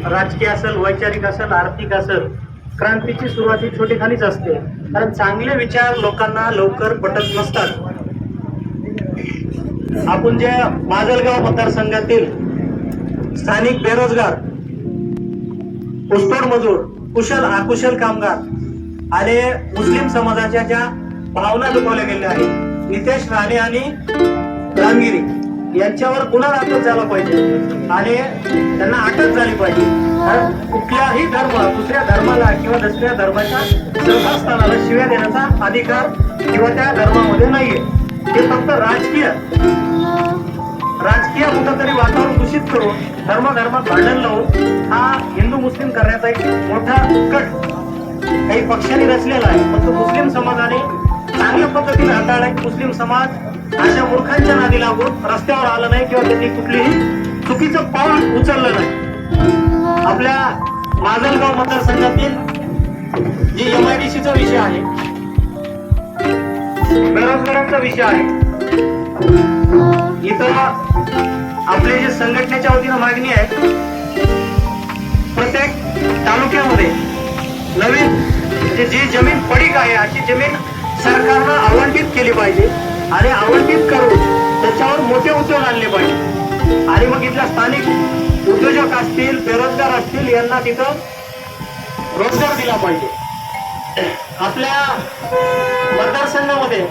राजकीय असेल, वैचारिक असेल, आर्थिक असेल, क्रांतीची सुरुवात ही छोटेखानीच असते. कारण चांगले विचार लोकांना लवकर पटत नसतात. आपण जे माजलगाव मतदारसंघातील स्थानिक बेरोजगार, ऊसतोड मजूर, कुशल अकुशल कामगार आणि मुस्लिम समाजाच्या ज्या भावना दुखावल्या गेल्या आहेत, नितेश राणे आणि रामगिरी यांच्यावर गुन्हा दाखल झाला पाहिजे आणि त्यांना अटक झाली पाहिजे. कारण कुठल्याही धर्म दुसऱ्या धर्माला किंवा दुसऱ्या धर्माच्या श्रद्धास्थानाला शिव्या देण्याचा अधिकार किंवा त्या धर्मामध्ये नाहीये. ते फक्त राजकीय कुठंतरी वातावरण दूषित करून धर्मात भांडण लावून हा हिंदू मुस्लिम करण्याचा एक मोठा कट काही पक्षांनी रचलेला आहे. फक्त मुस्लिम समाजाने चांगल्या पद्धतीने हाताळला. मुस्लिम समाज अशा मूर्खांच्या नादी लागून रस्त्यावर आलं नाही किंवा त्यांनी कुठलीही चुकीचं पाऊल उचललं नाही. आपल्या माजलगाव मतदारसंघातील जी MIDCचा विषय आहे, बेरोजगारांचा विषय आहे, इथं आपले जे संघटनेच्या वतीनं मागणी आहे, प्रत्येक तालुक्यामध्ये नवीन म्हणजे जी जमीन पडीक आहे अशी जमीन सरकारनं आवंटित केली पाहिजे आणि आवंटित करून त्याच्यावर मोठे उद्योग आणले पाहिजे. आणि मग इथल्या स्थानिक उद्योजक असतील, बेरोजगार असतील, यांना तिथं रोजगार दिला पाहिजे. आपल्या मतदारसंघामध्ये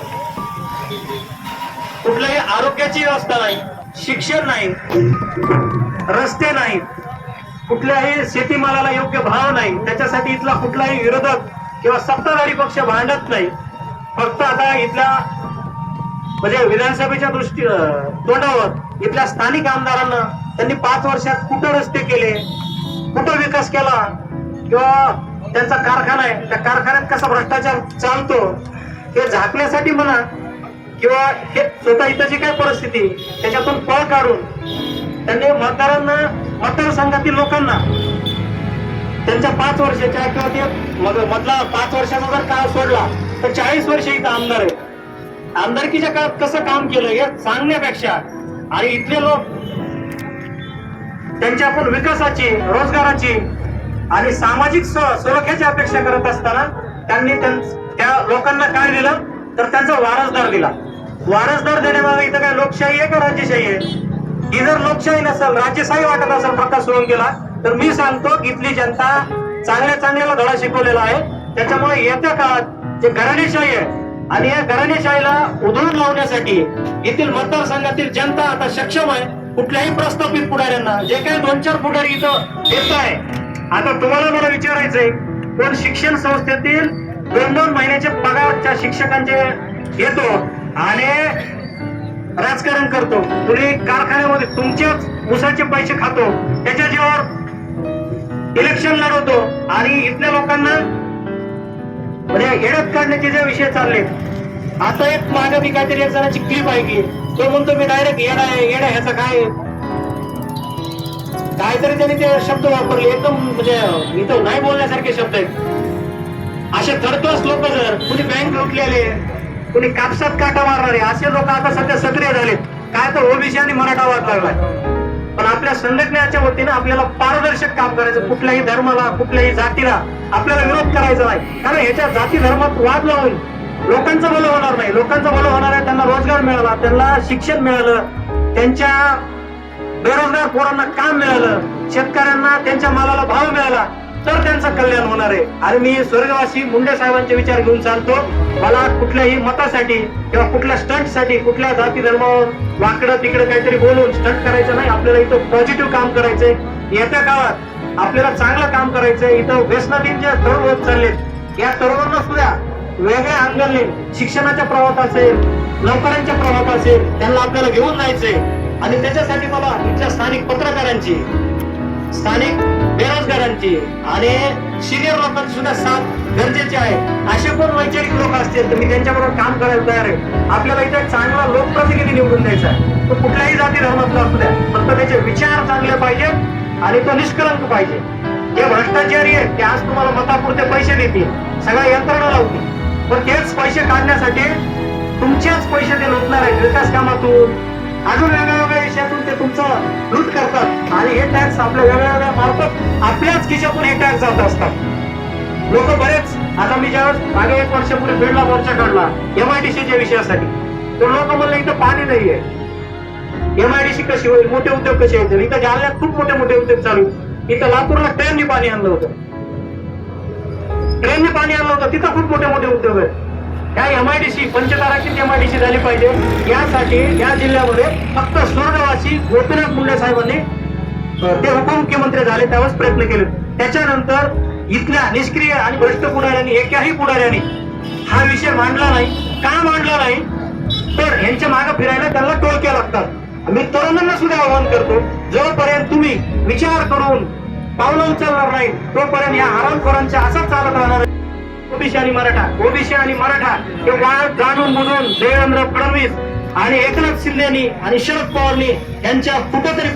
कुठल्याही आरोग्याची व्यवस्था नाही, शिक्षण नाही, रस्ते नाहीत, कुठल्याही शेतीमालाला योग्य भाव नाही. त्याच्यासाठी इथला कुठलाही विरोधक किंवा सत्ताधारी पक्ष भांडत नाही. फक्त आता इथल्या म्हणजे विधानसभेच्या तोंडावर इथल्या स्थानिक आमदारांना त्यांनी 5 वर्षात कुठं रस्ते केले, कुठं विकास केला, किंवा त्यांचा कारखाना आहे त्या कारखान्यात कसा भ्रष्टाचार चालतो हे झाकण्यासाठी म्हणा, किंवा हे स्वतः इथं जी काय परिस्थिती त्याच्यातून पळ काढून त्यांनी मतदारांना, मतदारसंघातील लोकांना त्यांच्या 5 वर्षाच्या किंवा ते मधला 5 वर्षाचा जर काळ सोडला तर 40 वर्ष इथं आमदार आहे. आमदारकीच्या काळात कसं काम केलं हे सांगण्यापेक्षा आणि इथले लोक त्यांच्या आपण विकासाची, रोजगाराची आणि सामाजिक सुरक्षेची अपेक्षा करत असताना त्यांनी त्या लोकांना काय दिलं तर त्यांचा वारसदार दिला. वारसदार देण्यामागे इथं काय लोकशाही आहे का राज्यशाही आहे? ही जर लोकशाही नसेल, राज्यशाही वाटत असेल प्रकाश सोळंकेला, तर मी सांगतो की इथली जनता चांगल्याला धडा शिकवलेला आहे. त्याच्यामुळे येत्या काळात जे घराणेशाही आहे आणि या घराणेशाहीला उधळून लावण्यासाठी येथील मतदारसंघातील जनता आता सक्षम आहे. कुठल्याही प्रस्थापित पुढाऱ्यांना जे काही 2-4 पुढारी इथं येत आहे, आता तुम्हाला मला विचारायचंय, कोण शिक्षण संस्थेतील 2-2 महिन्याचे पगारच्या शिक्षकांचे येतो आणि राजकारण करतो, कुणी कारखान्यामध्ये तुमच्याच ऊसाचे पैसे खातो, त्याच्या जीवावर इलेक्शन लढवतो आणि इथल्या लोकांना म्हणजे हेडत काढण्याचे जे विषय चालले. आता एक मागे मी काहीतरी एक जणांची क्लिप ऐकली, तो म्हणतो मी डायरेक्ट येडा ह्याचा काय काहीतरी त्यांनी ते शब्द वापरले, एकदम म्हणजे इथं नाही बोलण्यासारखे शब्द आहेत. असे थरतोस लोक, जर कुणी बँक लुटलेले, कुणी कापसात काटा मारणारे असे लोक आता सध्या सक्रिय झालेत. काय तर ओबीसी आणि मराठा वाद लागलाय. पण आपल्या संघटनेच्या वतीनं आपल्याला पारदर्शक काम करायचं. कुठल्याही धर्माला, कुठल्याही जातीला आपल्याला विरोध करायचा नाही. कारण ह्याच्या जाती धर्मात वाद लावून लोकांचं भलं होणार नाही. लोकांचं भलं होणार आहे, त्यांना रोजगार मिळाला, त्यांना शिक्षण मिळालं, त्यांच्या बेरोजगार पोरांना काम मिळालं, शेतकऱ्यांना त्यांच्या मालाला भाव मिळाला, तर त्यांचं कल्याण होणार आहे. आणि मी स्वर्गवासी मुंडे साहेबांचे विचार घेऊन चालतो. मला कुठल्याही मतासाठी किंवा कुठल्या स्टंटसाठी, कुठल्या जाती धर्मावर वाकडं तिकडं काहीतरी बोलून स्टंट करायचं नाही. आपल्याला इथं पॉझिटिव्ह काम करायचंय. येत्या काळात आपल्याला चांगलं काम करायचंय. इथं व्यसनाधीन जे तरुण होत चाललेत, या तरुणांना सुद्धा वेगळ्या अंगाने शिक्षणाच्या प्रवाहात असेल, नोकऱ्यांच्या प्रवाहात असेल, त्यांना आपल्याला घेऊन जायचंय. आणि त्याच्यासाठी मला इथल्या स्थानिक पत्रकारांची, स्थानिक बेरोजगारांची आणि सिनियर लोकांची सुद्धा साथ गरजेची आहे. असे कोण वैचारिक लोक असतील तर मी त्यांच्याबरोबर काम करायला तयार आहे. आपल्याला इथे चांगला लोकप्रतिनिधी निवडून द्यायचा आहे. तो कुठल्याही जाती धर्मातला असू द्या, फक्त त्याचे विचार चांगले पाहिजेत आणि तो निष्कलंक पाहिजे. जे भ्रष्टाचारी आहेत ते आज तुम्हाला मतापुरते पैसे देतील, सगळ्या यंत्रणा लावतील, पण तेच पैसे काढण्यासाठी तुमचेच पैसे ते लुटणार आहेत. विकास कामातून, अजून वेगवेगळ्या विषयातून ते तुमचं लूट करतात आणि हे टॅक्स आपल्या वेगवेगळ्या मार्फत आपल्याच खिशातून हे टॅक्स जात असतात. लोक बरेच, आता मी ज्यावेळेस मागे 1 वर्षापूर्वी बीडला मोर्चा काढला MIDCच्या विषयासाठी, तर लोक म्हणले इथं पाणी नाहीये, MIDC कशी होईल, मोठे उद्योग कसे येतील. इथं जालन्यात खूप मोठे मोठे उद्योग चालू, इथं लातूरला ट्रेननी पाणी आणलं होतं, ट्रेनने पाणी आणलं होतं, तिथं खूप मोठे मोठे उद्योग आहेत. या MIDC पंचतारांकित MIDC झाली पाहिजे, यासाठी या जिल्ह्यामध्ये फक्त स्वर्गवासी गोपीनाथ मुंडे साहेबांनी ते उपमुख्यमंत्री झाले त्यावेळेस प्रयत्न केले. त्याच्यानंतर इथल्या निष्क्रिय आणि भ्रष्ट पुढाऱ्यांनी, एकाही पुढाऱ्यांनी हा विषय मांडला नाही. का मांडला नाही, तर यांच्या मागे फिरायला त्यांना टोळक्या लागतात. मी तरुणांना सुद्धा आवाहन करतो, जोपर्यंत तुम्ही विचार करून पावलं उचलणार नाही तोपर्यंत या हरामखोरांच्या असाच चालत राहणार. ओबीसी आणि मराठा हे वाद जाणून बुजून देवेंद्र फडणवीस आणि एकनाथ शिंदेनी आणि शरद पवारनी यांच्या कुठेतरी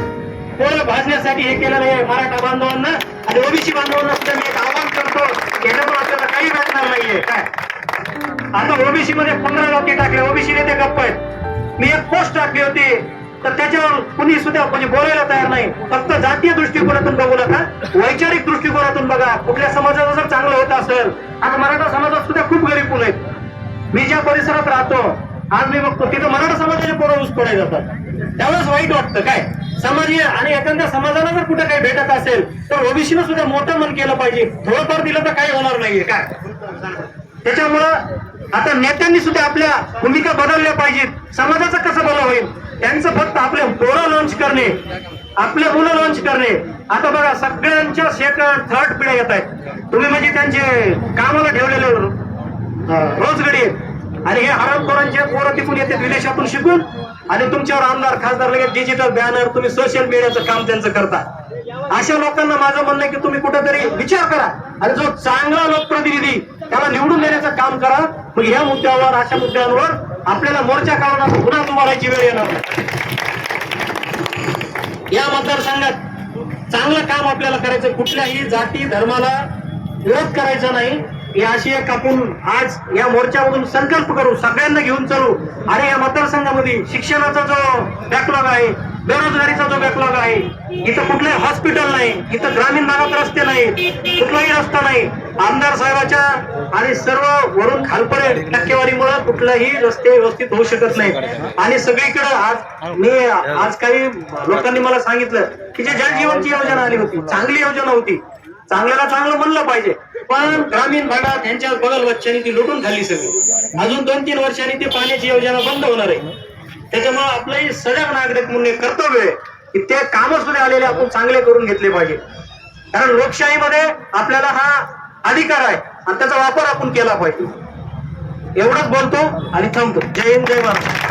पोळं भाजण्यासाठी हे केलेलं आहे. मराठा बांधवांना आणि ओबीसी बांधवांना सुद्धा मी एक आवाहन करतो, त्याच्यामुळे आपल्याला काही भेटणार नाहीये. काय आता ओबीसी मध्ये 15 जाती टाकल्या, ओबीसी नेते गप्प आहेत. मी एक पोस्ट टाकली होती, तर त्याच्यावर कुणी सुद्धा म्हणजे बोलायला तयार नाही. फक्त जातीय दृष्टिकोनातून बघू नका, वैचारिक दृष्टिकोनातून बघा. कुठल्या समाजाचं जर चांगलं होत असेल, आता मराठा समाजात सुद्धा खूप गरीब मुलं आहेत. मी ज्या परिसरात राहतो आज मी बघतो तिथं मराठा समाजाचे पोरं ऊस तोडायला जातात, त्यावेळेस वाईट वाटतं. काय समाजीय आणि एखाद्या समाजाला जर कुठे काही भेटत असेल तर ओबीसीनं सुद्धा मोठं मन केलं पाहिजे. थोडंफार दिलं तर काही होणार नाहीये. काय त्याच्यामुळं आता नेत्यांनी सुद्धा आपल्या भूमिका बदलल्या पाहिजेत. समाजाचं कसं भलं होईल, त्यांचं फक्त आपले पोरं लॉन्च करणे, आपले मुलं लॉन्च करणे. आता बघा सगळ्यांच्या सेकंड थर्ड पिढ्या येत आहेत. तुम्ही म्हणजे त्यांचे कामाला ठेवलेले रोजगडी आहेत आणि हे हरामखोरांचे पोरं तिकून येतात विदेशातून शिकून आणि तुमच्यावर आमदार खासदार लगेच डिजिटल बॅनर, तुम्ही सोशल मीडियाचं काम त्यांचं करता. अशा लोकांना माझं म्हणणं आहे की तुम्ही कुठेतरी विचार करा आणि जो चांगला लोकप्रतिनिधी त्याला निवडून देण्याचं काम करा. मग ह्या मुद्द्यावर, अशा मुद्द्यांवर आपल्याला मोर्चा काढून पुन्हा तुम्हालाची वेळ येणार. या मतदारसंघात चांगलं काम आपल्याला करायचं, कुठल्याही जाती धर्माला विरोध करायचा नाही. या अशी एक आपण आज या मोर्चामधून संकल्प करू, सगळ्यांना घेऊन चालू. आणि या मतदारसंघामध्ये शिक्षणाचा जो बॅकलॉग आहे, बेरोजगारीचा जो बॅकलॉग आहे, इथं कुठलंही हॉस्पिटल नाही, इथं ग्रामीण भागात रस्ते नाही, कुठलाही रस्ता नाही. आमदार साहेबाच्या आणि सर्व वरून खालपर्यंत टक्केवारीमुळे कुठलाही रस्ते व्यवस्थित होऊ शकत नाही. आणि सगळीकडे आज काही लोकांनी मला सांगितलं की जे जल जीवनची योजना आली होती, चांगली योजना होती, चांगल्याला चांगलं म्हणलं पाहिजे, पण ग्रामीण भागात यांच्या बगल वच्च्याने ती लुटून खाल्ली सगळी. अजून 2-3 वर्षांनी ती पाण्याची योजना बंद होणार आहे. त्याच्यामुळे आपलंही सजग नागरिक म्हणून कर्तव्य आहे की ते कामं सुद्धा आलेले आपण चांगले करून घेतले पाहिजे. कारण लोकशाहीमध्ये आपल्याला हा अधिकार आहे आणि त्याचा वापर आपण केला पाहिजे. एवढंच बोलतो आणि थांबतो. जय हिंद, जय महाराष्ट्र.